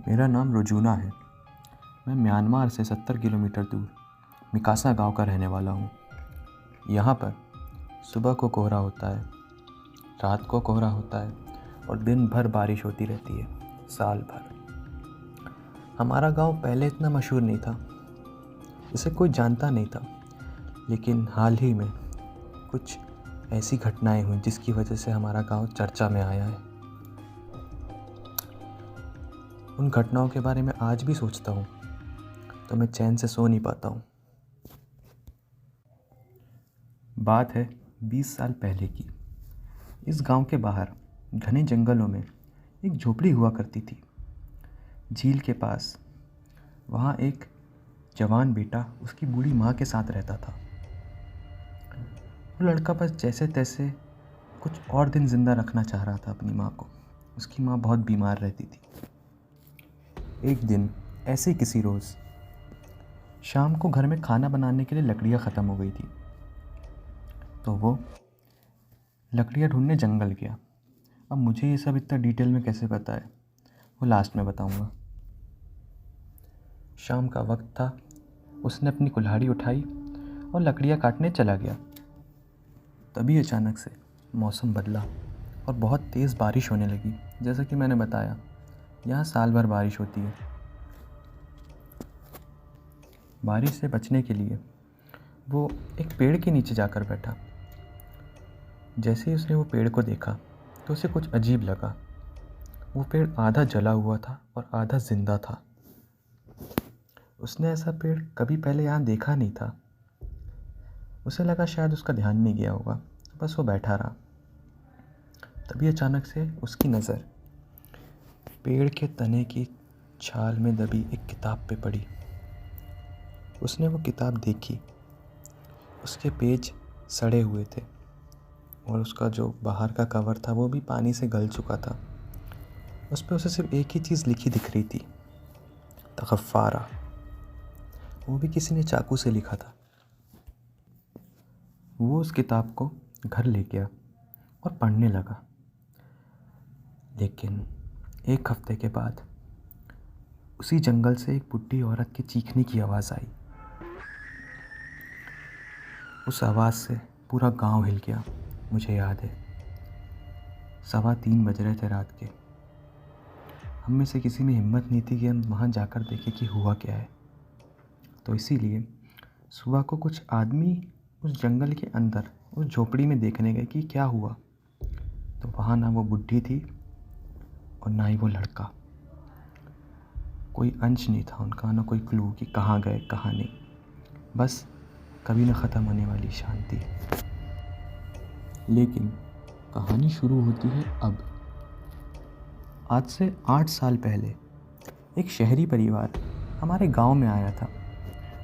मेरा नाम रुजूना है। मैं म्यांमार से 70 किलोमीटर दूर मिकासा गांव का रहने वाला हूँ। यहाँ पर सुबह को कोहरा होता है, रात को कोहरा होता है और दिन भर बारिश होती रहती है, साल भर। हमारा गांव पहले इतना मशहूर नहीं था, इसे कोई जानता नहीं था, लेकिन हाल ही में कुछ ऐसी घटनाएं हुई जिसकी वजह से हमारा गांव चर्चा में आया है। उन घटनाओं के बारे में आज भी सोचता हूँ तो मैं चैन से सो नहीं पाता हूँ। बात है 20 साल पहले की। इस गांव के बाहर घने जंगलों में एक झोपड़ी हुआ करती थी, झील के पास। वहाँ एक जवान बेटा उसकी बूढ़ी माँ के साथ रहता था। वो लड़का बस जैसे तैसे कुछ और दिन ज़िंदा रखना चाह रहा था अपनी माँ को। उसकी माँ बहुत बीमार रहती थी। एक दिन ऐसे किसी रोज़ शाम को घर में खाना बनाने के लिए लकड़ियाँ ख़त्म हो गई थी, तो वो लकड़ियाँ ढूंढने जंगल गया। अब मुझे ये सब इतना डिटेल में कैसे पता है, वो लास्ट में बताऊंगा। शाम का वक्त था, उसने अपनी कुल्हाड़ी उठाई और लकड़ियाँ काटने चला गया। तभी अचानक से मौसम बदला और बहुत तेज़ बारिश होने लगी। जैसा कि मैंने बताया, यहाँ साल भर बारिश होती है। बारिश से बचने के लिए वो एक पेड़ के नीचे जाकर बैठा। जैसे ही उसने वो पेड़ को देखा तो उसे कुछ अजीब लगा। वो पेड़ आधा जला हुआ था और आधा जिंदा था। उसने ऐसा पेड़ कभी पहले यहाँ देखा नहीं था। उसे लगा शायद उसका ध्यान नहीं गया होगा, बस वो बैठा रहा। तभी अचानक से उसकी नज़र पेड़ के तने की छाल में दबी एक किताब पे पड़ी। उसने वो किताब देखी। उसके पेज सड़े हुए थे और उसका जो बाहर का कवर था वो भी पानी से गल चुका था। उस पर उसे सिर्फ एक ही चीज़ लिखी दिख रही थी, तगफ़ारा। वो भी किसी ने चाकू से लिखा था। वो उस किताब को घर ले गया और पढ़ने लगा। लेकिन एक हफ्ते के बाद उसी जंगल से एक बुढ़ी औरत के चीखने की आवाज़ आई। उस आवाज़ से पूरा गांव हिल गया। मुझे याद है 3:15 बज रहे थे रात के। हम में से किसी में हिम्मत नहीं थी कि हम वहाँ जाकर देखें कि हुआ क्या है। तो इसीलिए सुबह को कुछ आदमी उस जंगल के अंदर उस झोपड़ी में देखने गए कि क्या हुआ। तो वहाँ ना वो बुढ़ी थी और ना ही वो लड़का। कोई अंश नहीं था उनका, ना कोई क्लू कि कहाँ गए कहाँ नहीं। बस कभी न ख़त्म होने वाली शांति। लेकिन कहानी शुरू होती है अब। आज से 8 साल पहले एक शहरी परिवार हमारे गांव में आया था।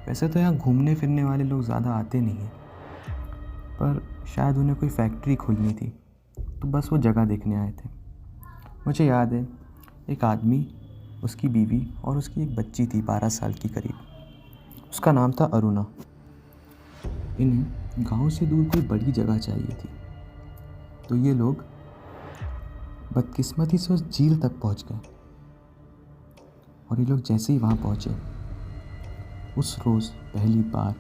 वैसे तो यहाँ घूमने फिरने वाले लोग ज़्यादा आते नहीं हैं, पर शायद उन्हें कोई फैक्ट्री खोलनी थी, तो बस वो जगह देखने आए थे। मुझे याद है एक आदमी, उसकी बीवी और उसकी एक बच्ची थी 12 साल की करीब। उसका नाम था अरुणा। इन्हें गांव से दूर कोई बड़ी जगह चाहिए थी, तो ये लोग बदकिस्मती से उस झील तक पहुंच गए। और ये लोग जैसे ही वहाँ पहुँचे, उस रोज़ पहली बार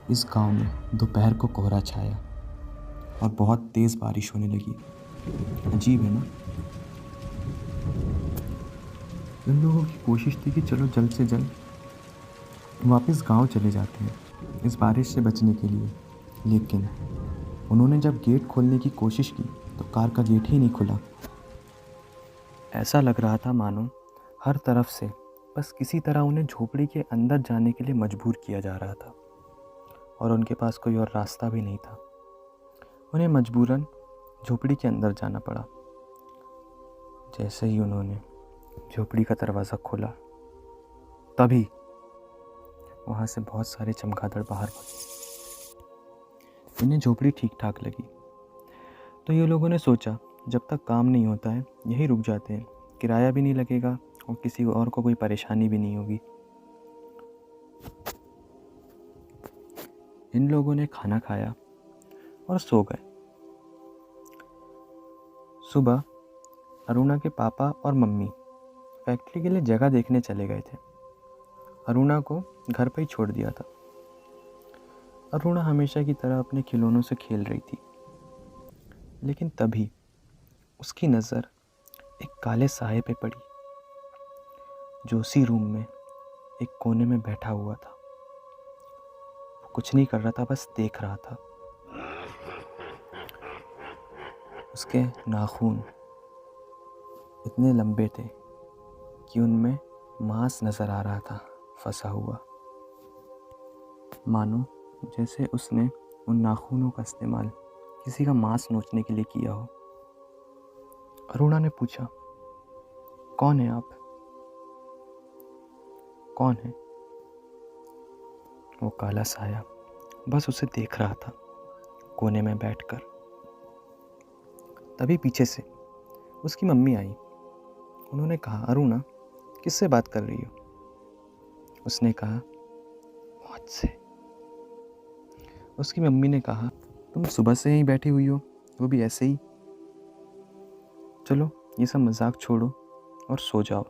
इस गांव में दोपहर को कोहरा छाया और बहुत तेज़ बारिश होने लगी। अजीब है ना। इन लोगों की कोशिश थी कि चलो जल्द से जल्द वापस गांव चले जाते हैं इस बारिश से बचने के लिए। लेकिन उन्होंने जब गेट खोलने की कोशिश की तो कार का गेट ही नहीं खुला। ऐसा लग रहा था मानो हर तरफ से बस किसी तरह उन्हें झोपड़ी के अंदर जाने के लिए मजबूर किया जा रहा था और उनके पास कोई और रास्ता भी नहीं था। उन्हें मजबूरन झोपड़ी के अंदर जाना पड़ा। जैसे ही उन्होंने झोपड़ी का दरवाज़ा खोला, तभी वहाँ से बहुत सारे चमगादड़ बाहर भागे। इन्हें झोपड़ी ठीक ठाक लगी, तो ये लोगों ने सोचा जब तक काम नहीं होता है यहीं रुक जाते हैं, किराया भी नहीं लगेगा और किसी और को कोई परेशानी भी नहीं होगी। इन लोगों ने खाना खाया और सो गए। सुबह अरुणा के पापा और मम्मी फैक्ट्री के लिए जगह देखने चले गए थे। अरुणा को घर पर ही छोड़ दिया था। अरुणा हमेशा की तरह अपने खिलौनों से खेल रही थी, लेकिन तभी उसकी नज़र एक काले साये पे पड़ी, जो उसी रूम में एक कोने में बैठा हुआ था। वो कुछ नहीं कर रहा था, बस देख रहा था। उसके नाखून इतने लंबे थे कि उनमें मांस नज़र आ रहा था फंसा हुआ, मानो जैसे उसने उन नाखूनों का इस्तेमाल किसी का मांस नोचने के लिए किया हो। अरुणा ने पूछा, कौन है आप? कौन है? वो काला साया बस उसे देख रहा था कोने में बैठकर। तभी पीछे से उसकी मम्मी आई। उन्होंने कहा, अरुणा किससे बात कर रही हो? उसने कहा, मौत से। उसकी मम्मी ने कहा, तुम सुबह से यहीं बैठी हुई हो, वो भी ऐसे ही। चलो ये सब मजाक छोड़ो और सो जाओ।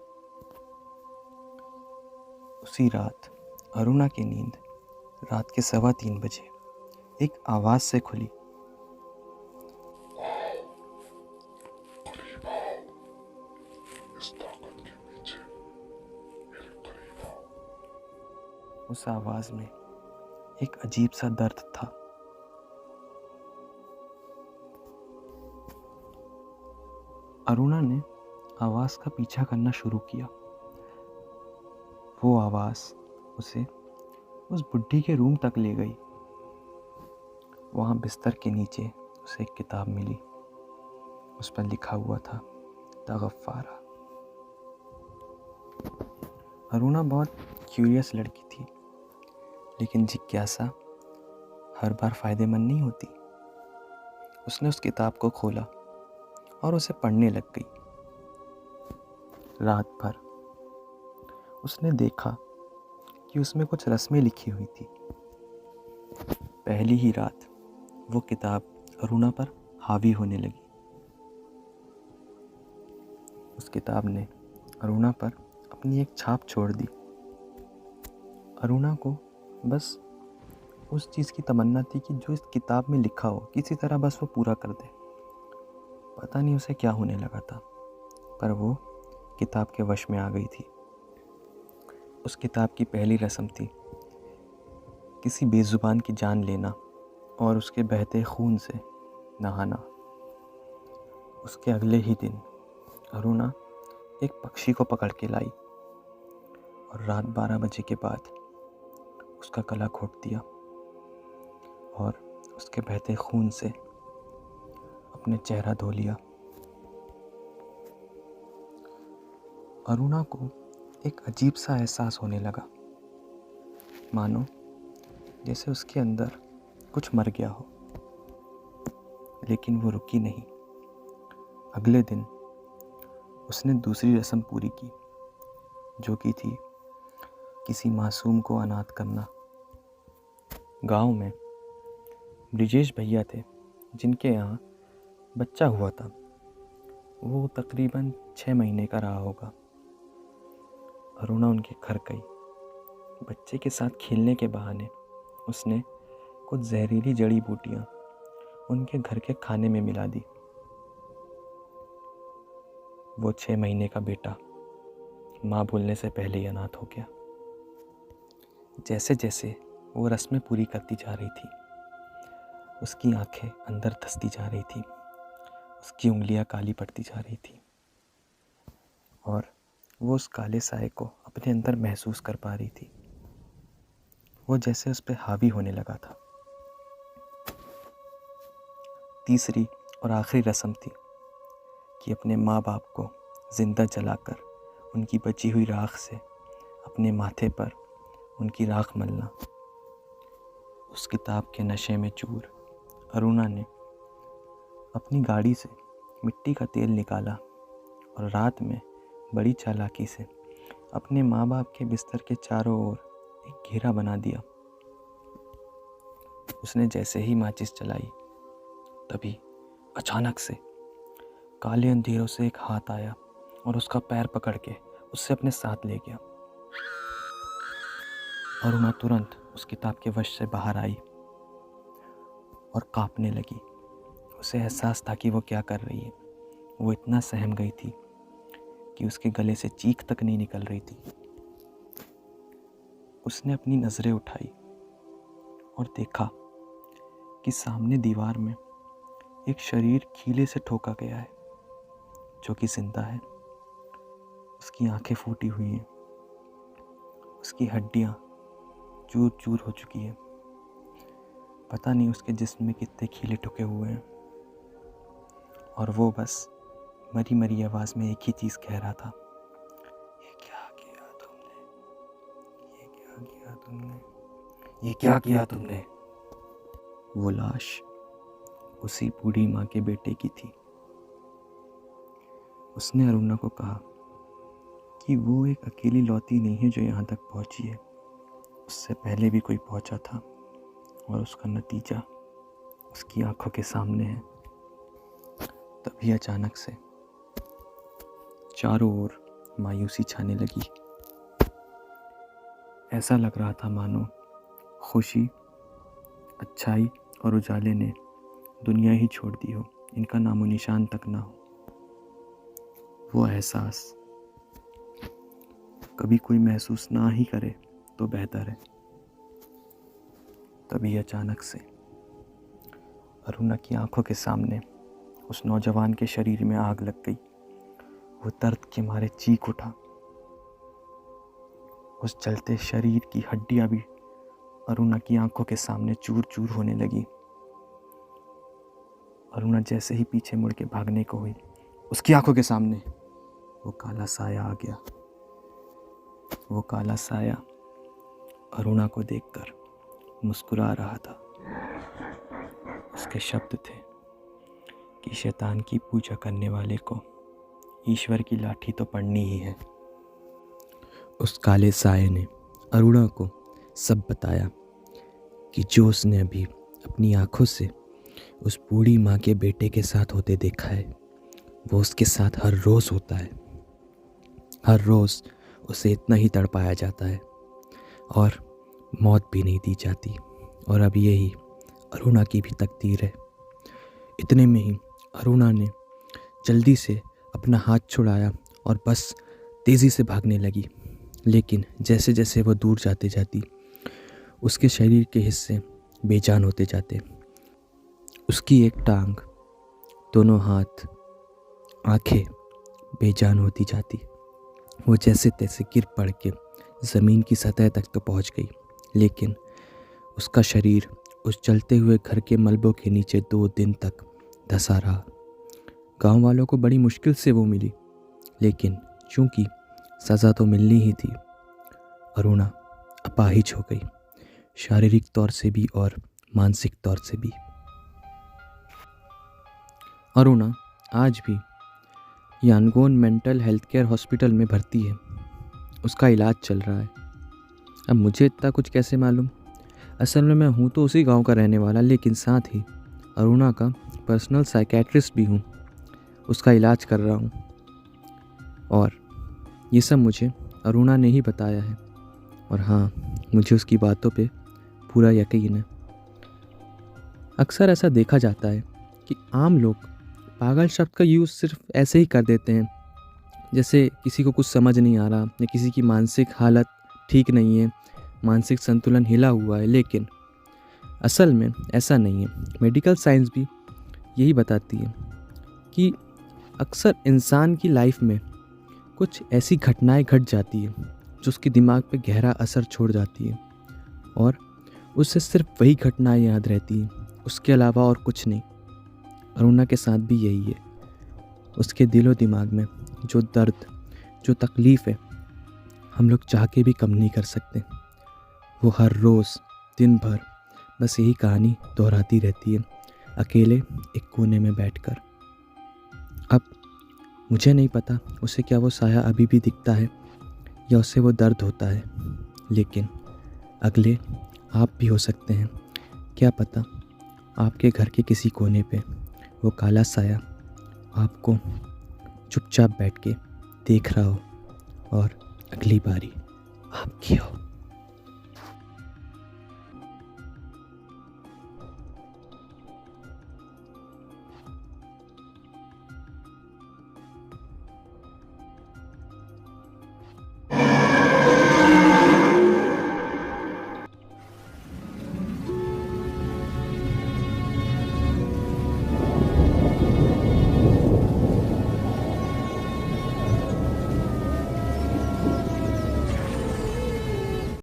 उसी रात अरुणा की नींद रात के 3:15 बजे एक आवाज़ से खुली। उस आवाज़ में एक अजीब सा दर्द था। अरुणा ने आवाज़ का पीछा करना शुरू किया। वो आवाज़ उसे उस बुड्ढी के रूम तक ले गई। वहाँ बिस्तर के नीचे उसे एक किताब मिली। उस पर लिखा हुआ था, द गफ्फारा। अरुणा बहुत क्यूरियस लड़की थी, लेकिन जिज्ञासा हर बार फ़ायदेमंद नहीं होती। उसने उस किताब को खोला और उसे पढ़ने लग गई। रात भर उसने देखा कि उसमें कुछ रस्में लिखी हुई थी। पहली ही रात वो किताब अरुणा पर हावी होने लगी। उस किताब ने अरुणा पर अपनी एक छाप छोड़ दी। अरुणा को बस उस चीज़ की तमन्ना थी कि जो इस किताब में लिखा हो किसी तरह बस वो पूरा कर दे। पता नहीं उसे क्या होने लगा था, पर वो किताब के वश में आ गई थी। उस किताब की पहली रस्म थी किसी बेजुबान की जान लेना और उसके बहते खून से नहाना। उसके अगले ही दिन अरुणा एक पक्षी को पकड़ के लाई और रात 12 बजे के बाद उसका गला घोंट दिया और उसके बहते खून से अपने चेहरा धो लिया। अरुणा को एक अजीब सा एहसास होने लगा, मानो जैसे उसके अंदर कुछ मर गया हो। लेकिन वो रुकी नहीं। अगले दिन उसने दूसरी रस्म पूरी की, जो कि थी किसी मासूम को अनाथ करना। गांव में ब्रिजेश भैया थे, जिनके यहाँ बच्चा हुआ था। वो तकरीबन 6 महीने का रहा होगा। अरुणा उनके घर गई। बच्चे के साथ खेलने के बहाने उसने कुछ जहरीली जड़ी बूटियाँ उनके घर के खाने में मिला दी। वो 6 महीने का बेटा माँ बोलने से पहले ही अनाथ हो गया। जैसे जैसे वो रस्में पूरी करती जा रही थी, उसकी आंखें अंदर धंसती जा रही थी, उसकी उंगलियां काली पड़ती जा रही थी और वो उस काले साए को अपने अंदर महसूस कर पा रही थी। वो जैसे उस पर हावी होने लगा था। तीसरी और आखिरी रस्म थी कि अपने माँ बाप को जिंदा जलाकर उनकी बची हुई राख से अपने माथे पर उनकी राख मलना। उस किताब के नशे में चूर अरुणा ने अपनी गाड़ी से मिट्टी का तेल निकाला और रात में बड़ी चालाकी से अपने माँ बाप के बिस्तर के चारों ओर एक घेरा बना दिया। उसने जैसे ही माचिस जलाई, तभी अचानक से काले अंधेरों से एक हाथ आया और उसका पैर पकड़ के उससे अपने साथ ले गया। अरुणा तुरंत उस किताब के वश से बाहर आई और कांपने लगी। उसे एहसास था कि वो क्या कर रही है। वो इतना सहम गई थी कि उसके गले से चीख तक नहीं निकल रही थी। उसने अपनी नज़रें उठाई और देखा कि सामने दीवार में एक शरीर कीले से ठोका गया है, जो कि जिंदा है। उसकी आंखें फूटी हुई हैं, उसकी हड्डियां चूर चूर हो चुकी है। पता नहीं उसके जिस्म में कितने कीले ठुके हुए हैं। और वो बस मरी मरी आवाज़ में एक ही चीज़ कह रहा था, ये क्या किया तुमने, ये क्या किया तुमने, ये क्या किया तुमने। वो लाश उसी बूढ़ी माँ के बेटे की थी। उसने अरुणा को कहा कि वो एक अकेली लौती नहीं है जो यहाँ तक पहुँची है। उससे पहले भी कोई पहुँचा था और उसका नतीजा उसकी आंखों के सामने है। तभी अचानक से चारों ओर मायूसी छाने लगी। ऐसा लग रहा था मानो खुशी, अच्छाई और उजाले ने दुनिया ही छोड़ दी हो, इनका नामो निशान तक ना हो। वो एहसास कभी कोई महसूस ना ही करे तो बेहतर है। तभी अचानक से अरुणा की आंखों के सामने उस नौजवान के शरीर में आग लग गई। वो दर्द के मारे चीख उठा। उस जलते शरीर की हड्डियां भी अरुणा की आंखों के सामने चूर चूर होने लगी। अरुणा जैसे ही पीछे मुड़ के भागने को हुई, उसकी आंखों के सामने वो काला साया आ गया। वो काला साया अरुणा को देखकर मुस्कुरा रहा था। उसके शब्द थे कि शैतान की पूजा करने वाले को ईश्वर की लाठी तो पड़नी ही है। उस काले साये ने अरुणा को सब बताया कि जो उसने अभी अपनी आंखों से उस बूढ़ी माँ के बेटे के साथ होते देखा है, वो उसके साथ हर रोज़ होता है। हर रोज़ उसे इतना ही तड़पाया जाता है और मौत भी नहीं दी जाती। और अब यही अरुणा की भी तकदीर है। इतने में ही अरुणा ने जल्दी से अपना हाथ छुड़ाया और बस तेज़ी से भागने लगी। लेकिन जैसे जैसे वो दूर जाते जाती, उसके शरीर के हिस्से बेजान होते जाते। उसकी एक टांग, दोनों हाथ, आंखें बेजान होती जाती। वो जैसे तैसे गिर पड़ के ज़मीन की सतह तक तो पहुंच गई, लेकिन उसका शरीर उस जलते हुए घर के मलबों के नीचे 2 दिन तक धंसा रहा। गांव वालों को बड़ी मुश्किल से वो मिली, लेकिन चूंकि सज़ा तो मिलनी ही थी, अरुणा अपाहिज हो गई, शारीरिक तौर से भी और मानसिक तौर से भी। अरुणा आज भी Yangon mental health care hospital में भर्ती है। उसका इलाज चल रहा है। अब मुझे इतना कुछ कैसे मालूम? असल में मैं हूँ तो उसी गांव का रहने वाला, लेकिन साथ ही अरुणा का पर्सनल साइकेट्रिस्ट भी हूँ। उसका इलाज कर रहा हूँ और ये सब मुझे अरुणा ने ही बताया है। और हाँ, मुझे उसकी बातों पे पूरा यकीन है। अक्सर ऐसा देखा जाता है कि आम लोग पागल शब्द का यूज़ सिर्फ ऐसे ही कर देते हैं, जैसे किसी को कुछ समझ नहीं आ रहा या किसी की मानसिक हालत ठीक नहीं है, मानसिक संतुलन हिला हुआ है। लेकिन असल में ऐसा नहीं है। मेडिकल साइंस भी यही बताती है कि अक्सर इंसान की लाइफ में कुछ ऐसी घटनाएं घट जाती है जो उसके दिमाग पे गहरा असर छोड़ जाती है और उसे सिर्फ वही घटनाएं याद रहती हैं, उसके अलावा और कुछ नहीं। अरुणा के साथ भी यही है। उसके दिलो दिमाग में जो दर्द, जो तकलीफ़ है, हम लोग चाह के भी कम नहीं कर सकते। वो हर रोज़ दिन भर बस यही कहानी दोहराती रहती है, अकेले एक कोने में बैठकर। अब मुझे नहीं पता उसे क्या वो साया अभी भी दिखता है या उसे वो दर्द होता है, लेकिन अगले आप भी हो सकते हैं। क्या पता आपके घर के किसी कोने पे वो काला साया आपको चुपचाप बैठ के देख रहा हो और अगली बारी आपकी हो।